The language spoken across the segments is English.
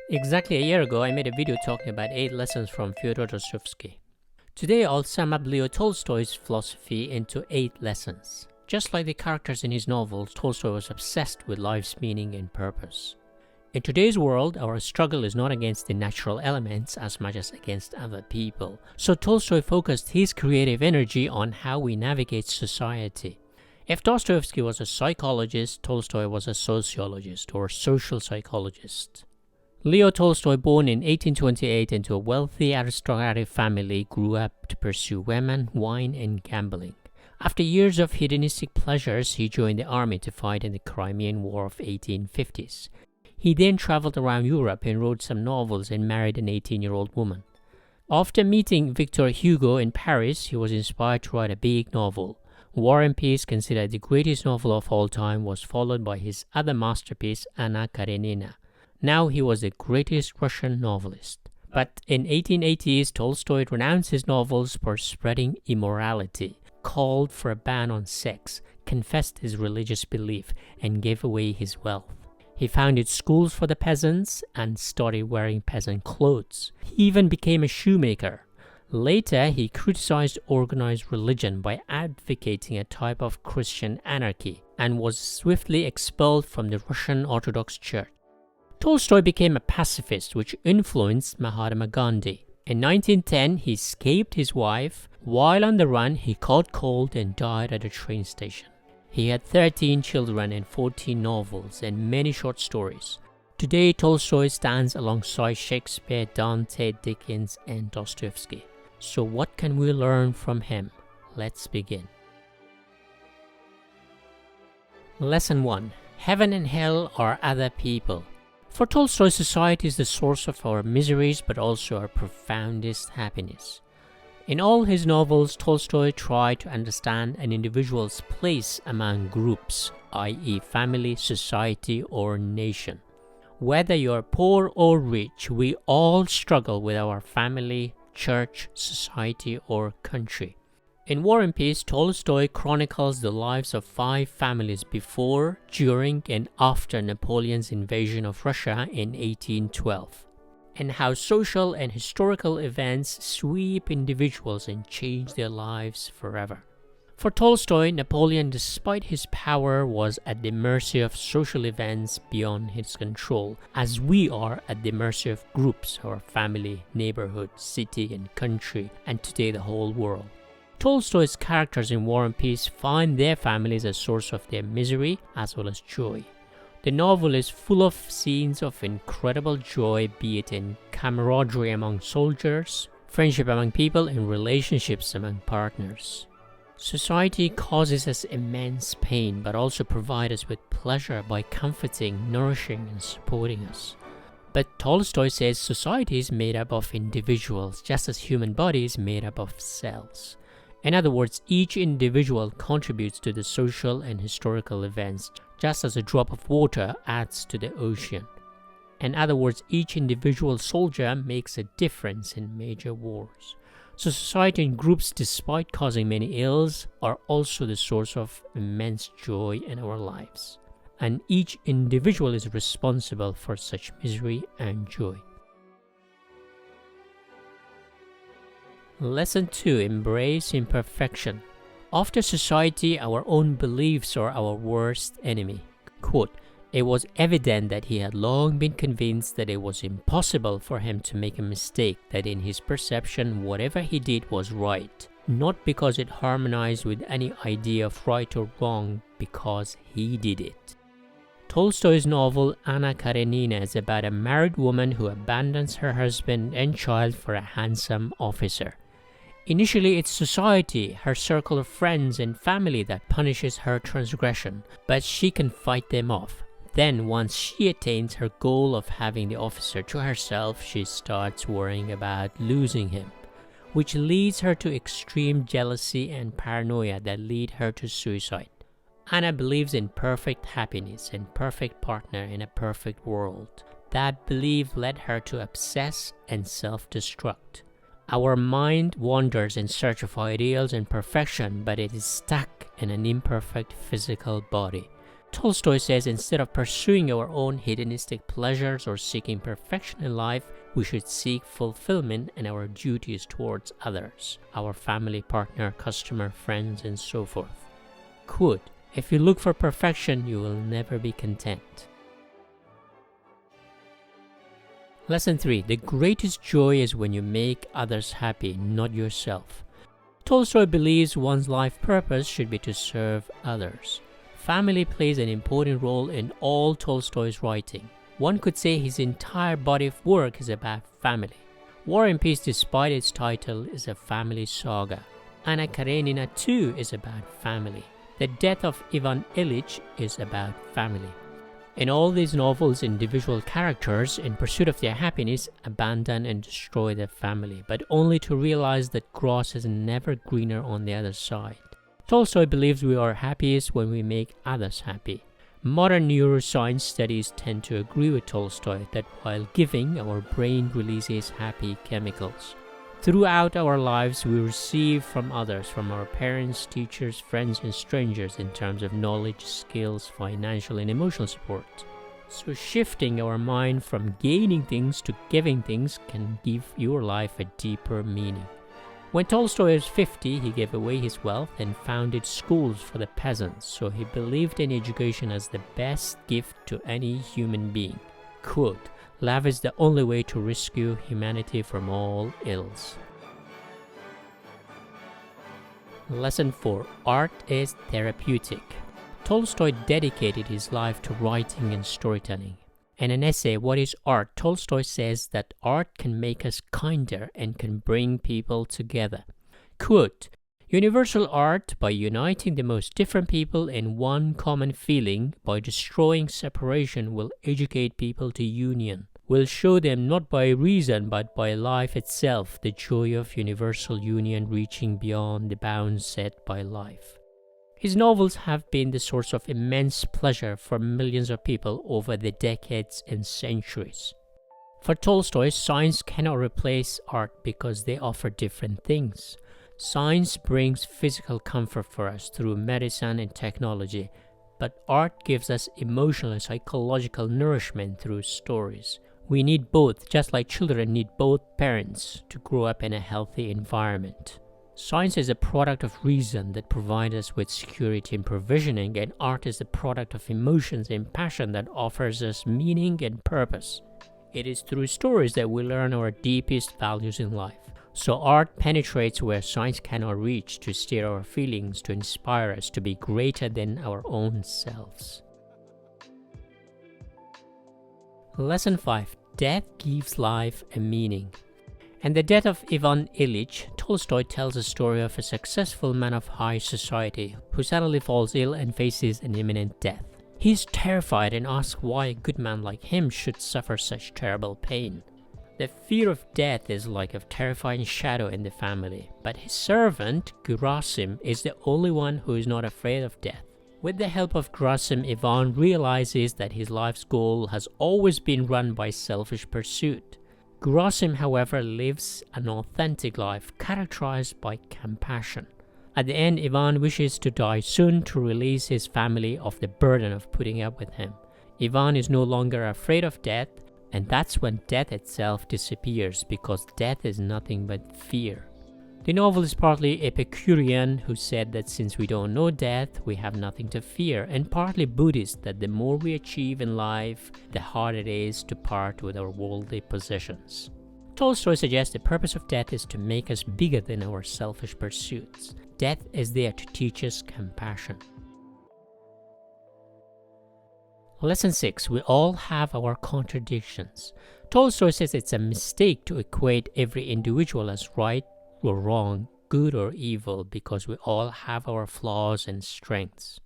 Exactly a year ago, I made a video talking about 8 lessons from Fyodor Dostoevsky. Today, I'll sum up Leo Tolstoy's philosophy into 8 lessons. Just like the characters in his novels, Tolstoy was obsessed with life's meaning and purpose. In today's world, our struggle is not against the natural elements as much as against other people. So Tolstoy focused his creative energy on how we navigate society. If Dostoevsky was a psychologist, Tolstoy was a sociologist or social psychologist. Leo Tolstoy, born in 1828 into a wealthy aristocratic family, grew up to pursue women, wine, and gambling. After years of hedonistic pleasures, he joined the army to fight in the Crimean War of 1850s. He then traveled around Europe and wrote some novels and married an 18-year-old woman. After meeting Victor Hugo in Paris, he was inspired to write a big novel. War and Peace, considered the greatest novel of all time, was followed by his other masterpiece, Anna Karenina. Now he was the greatest Russian novelist. But in 1880s, Tolstoy renounced his novels for spreading immorality, called for a ban on sex, confessed his religious belief, and gave away his wealth. He founded schools for the peasants and started wearing peasant clothes. He even became a shoemaker. Later, he criticized organized religion by advocating a type of Christian anarchy and was swiftly expelled from the Russian Orthodox Church. Tolstoy became a pacifist, which influenced Mahatma Gandhi. In 1910, he escaped his wife. While on the run, he caught cold and died at a train station. He had 13 children and 14 novels and many short stories. Today, Tolstoy stands alongside Shakespeare, Dante, Dickens, and Dostoevsky. So what can we learn from him? Let's begin. Lesson 1. Heaven and hell are other people. For Tolstoy, society is the source of our miseries but also our profoundest happiness. In all his novels, Tolstoy tried to understand an individual's place among groups, i.e. family, society, or nation. Whether you are poor or rich, we all struggle with our family, church, society, or country. In War and Peace, Tolstoy chronicles the lives of 5 families before, during, and after Napoleon's invasion of Russia in 1812, and how social and historical events sweep individuals and change their lives forever. For Tolstoy, Napoleon, despite his power, was at the mercy of social events beyond his control, as we are at the mercy of groups, our family, neighborhood, city, and country, and today the whole world. Tolstoy's characters in War and Peace find their families a source of their misery as well as joy. The novel is full of scenes of incredible joy, be it in camaraderie among soldiers, friendship among people, and relationships among partners. Society causes us immense pain, but also provides us with pleasure by comforting, nourishing, and supporting us. But Tolstoy says society is made up of individuals, just as human body is made up of cells. In other words, each individual contributes to the social and historical events, just as a drop of water adds to the ocean. In other words, each individual soldier makes a difference in major wars. So society and groups, despite causing many ills, are also the source of immense joy in our lives. And each individual is responsible for such misery and joy. Lesson 2. Embrace imperfection. After society, our own beliefs are our worst enemy. Quote, "It was evident that he had long been convinced that it was impossible for him to make a mistake, that in his perception whatever he did was right, not because it harmonized with any idea of right or wrong, because he did it." Tolstoy's novel Anna Karenina is about a married woman who abandons her husband and child for a handsome officer. Initially, it's society, her circle of friends and family that punishes her transgression, but she can fight them off. Then, once she attains her goal of having the officer to herself, she starts worrying about losing him, which leads her to extreme jealousy and paranoia that lead her to suicide. Anna believes in perfect happiness and perfect partner in a perfect world. That belief led her to obsess and self-destruct. Our mind wanders in search of ideals and perfection, but it is stuck in an imperfect physical body. Tolstoy says instead of pursuing our own hedonistic pleasures or seeking perfection in life, we should seek fulfillment in our duties towards others, our family, partner, customer, friends, and so forth. Quote, "If you look for perfection, you will never be content." Lesson 3. The greatest joy is when you make others happy, not yourself. Tolstoy believes one's life purpose should be to serve others. Family plays an important role in all Tolstoy's writing. One could say his entire body of work is about family. War and Peace, despite its title, is a family saga. Anna Karenina too is about family. The Death of Ivan Ilyich is about family. In all these novels, individual characters, in pursuit of their happiness, abandon and destroy their family, but only to realize that grass is never greener on the other side. Tolstoy believes we are happiest when we make others happy. Modern neuroscience studies tend to agree with Tolstoy that while giving, our brain releases happy chemicals. Throughout our lives, we receive from others, from our parents, teachers, friends, and strangers in terms of knowledge, skills, financial, and emotional support. So shifting our mind from gaining things to giving things can give your life a deeper meaning. When Tolstoy was 50, he gave away his wealth and founded schools for the peasants, so he believed in education as the best gift to any human being. Quote, "Love is the only way to rescue humanity from all ills." Lesson 4. Art is therapeutic. Tolstoy dedicated his life to writing and storytelling. In an essay, What is Art?, Tolstoy says that art can make us kinder and can bring people together. Quote, "Universal art, by uniting the most different people in one common feeling, by destroying separation, will educate people to union, will show them not by reason but by life itself the joy of universal union reaching beyond the bounds set by life." His novels have been the source of immense pleasure for millions of people over the decades and centuries. For Tolstoy, science cannot replace art because they offer different things. Science brings physical comfort for us through medicine and technology, but art gives us emotional and psychological nourishment through stories. We need both, just like children need both parents to grow up in a healthy environment. Science is a product of reason that provides us with security and provisioning, and art is the product of emotions and passion that offers us meaning and purpose. It is through stories that we learn our deepest values in life. So art penetrates where science cannot reach to steer our feelings, to inspire us to be greater than our own selves. Lesson 5. Death gives life a meaning. In The Death of Ivan Ilyich, Tolstoy tells a story of a successful man of high society who suddenly falls ill and faces an imminent death. He is terrified and asks why a good man like him should suffer such terrible pain. The fear of death is like a terrifying shadow in the family, but his servant, Gerasim, is the only one who is not afraid of death. With the help of Gerasim, Ivan realizes that his life's goal has always been run by selfish pursuit. Gerasim, however, lives an authentic life characterized by compassion. At the end, Ivan wishes to die soon to release his family of the burden of putting up with him. Ivan is no longer afraid of death, and that's when death itself disappears, because death is nothing but fear. The novel is partly Epicurean, who said that since we don't know death, we have nothing to fear, and partly Buddhist, that the more we achieve in life, the harder it is to part with our worldly possessions. Tolstoy suggests the purpose of death is to make us bigger than our selfish pursuits. Death is there to teach us compassion. Lesson 6. We all have our contradictions. Tolstoy says it's a mistake to equate every individual as right or wrong, good or evil, because we all have our flaws and strengths.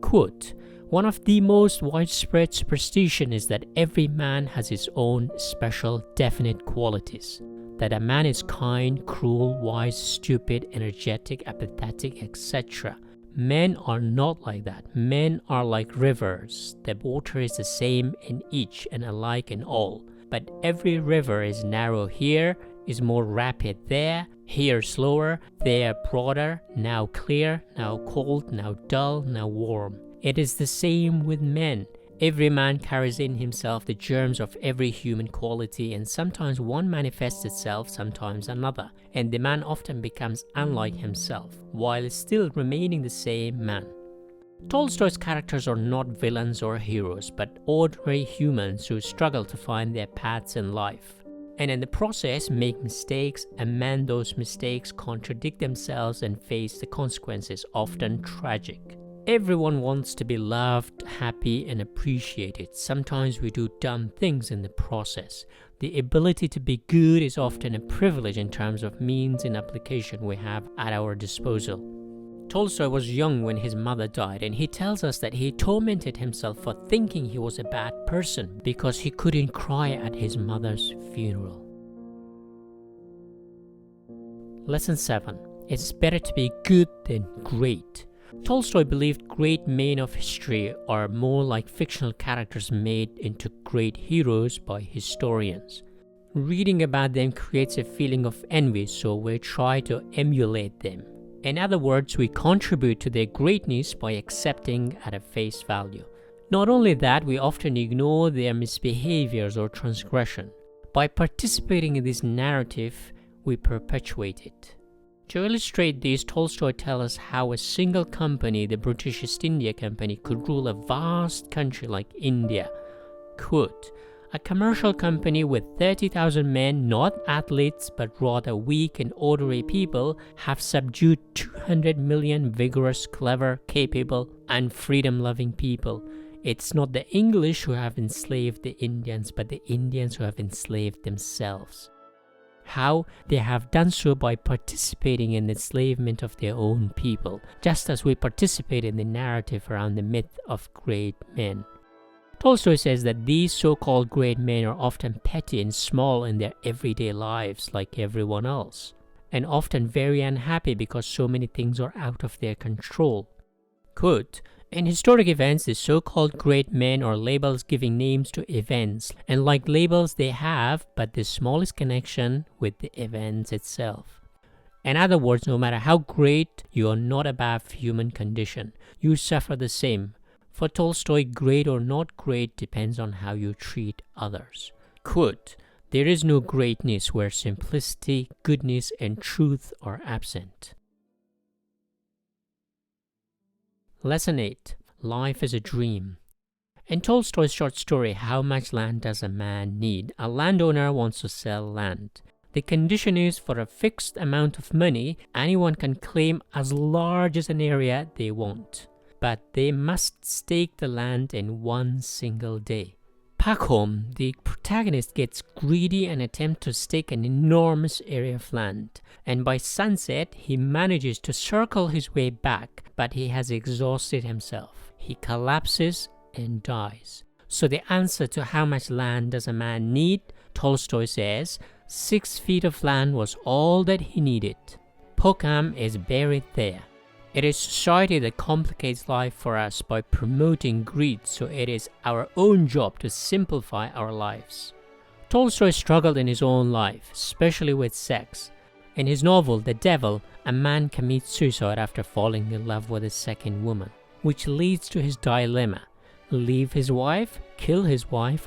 Quote, "One of the most widespread superstition is that every man has his own special, definite qualities. That a man is kind, cruel, wise, stupid, energetic, apathetic, etc. Men are not like that. Men are like rivers. The water is the same in each and alike in all. But every river is narrow here, is more rapid there, here slower, there broader, now clear, now cold, now dull, now warm. It is the same with men. Every man carries in himself the germs of every human quality, and sometimes one manifests itself, sometimes another, and the man often becomes unlike himself, while still remaining the same man. Tolstoy's characters are not villains or heroes, but ordinary humans who struggle to find their paths in life, and in the process make mistakes, amend those mistakes, contradict themselves, and face the consequences, often tragic. Everyone wants to be loved, happy, and appreciated. Sometimes we do dumb things in the process. The ability to be good is often a privilege in terms of means and application we have at our disposal. Tolstoy was young when his mother died, and he tells us that he tormented himself for thinking he was a bad person because he couldn't cry at his mother's funeral. Lesson 7. It's better to be good than great. Tolstoy believed great men of history are more like fictional characters made into great heroes by historians. Reading about them creates a feeling of envy, so we try to emulate them. In other words, we contribute to their greatness by accepting at a face value. Not only that, we often ignore their misbehaviors or transgression. By participating in this narrative, we perpetuate it. To illustrate this, Tolstoy tells us how a single company, the British East India Company, could rule a vast country like India. Quote, "A commercial company with 30,000 men, not athletes but rather weak and ordinary people, have subdued 200 million vigorous, clever, capable, and freedom-loving people. It's not the English who have enslaved the Indians, but the Indians who have enslaved themselves." How? They have done so by participating in the enslavement of their own people, just as we participate in the narrative around the myth of great men. Tolstoy says that these so-called great men are often petty and small in their everyday lives like everyone else, and often very unhappy because so many things are out of their control. Quote, "In historic events, the so-called great men are labels giving names to events, and like labels they have but the smallest connection with the events itself." In other words, no matter how great, you are not above human condition. You suffer the same. For Tolstoy, great or not great depends on how you treat others. Quote, "There is no greatness where simplicity, goodness, and truth are absent." Lesson 8. Life is a Dream. In Tolstoy's short story, How Much Land Does a Man Need?, a landowner wants to sell land. The condition is, for a fixed amount of money, anyone can claim as large as an area they want. But they must stake the land in one single day. Back home, the protagonist gets greedy and attempts to stake an enormous area of land. And by sunset, he manages to circle his way back, but he has exhausted himself. He collapses and dies. So the answer to how much land does a man need, Tolstoy says, 6 feet of land was all that he needed. Pokam is buried there. It is society that complicates life for us by promoting greed, so it is our own job to simplify our lives. Tolstoy struggled in his own life, especially with sex. In his novel, The Devil, a man commits suicide after falling in love with a second woman, which leads to his dilemma: leave his wife,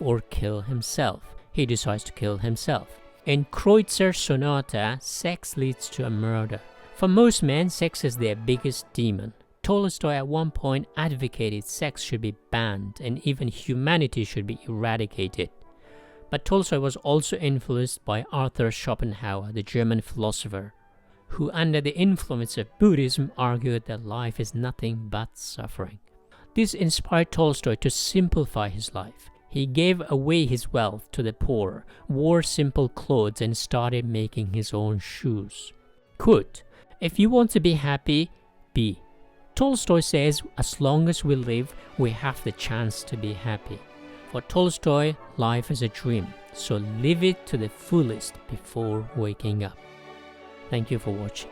or kill himself. He decides to kill himself. In Kreutzer Sonata, sex leads to a murder. For most men, sex is their biggest demon. Tolstoy at one point advocated sex should be banned and even humanity should be eradicated. But Tolstoy was also influenced by Arthur Schopenhauer, the German philosopher, who under the influence of Buddhism argued that life is nothing but suffering. This inspired Tolstoy to simplify his life. He gave away his wealth to the poor, wore simple clothes, and started making his own shoes. Quote, "If you want to be happy, be." Tolstoy says as long as we live, we have the chance to be happy. For Tolstoy, life is a dream, so live it to the fullest before waking up. Thank you for watching.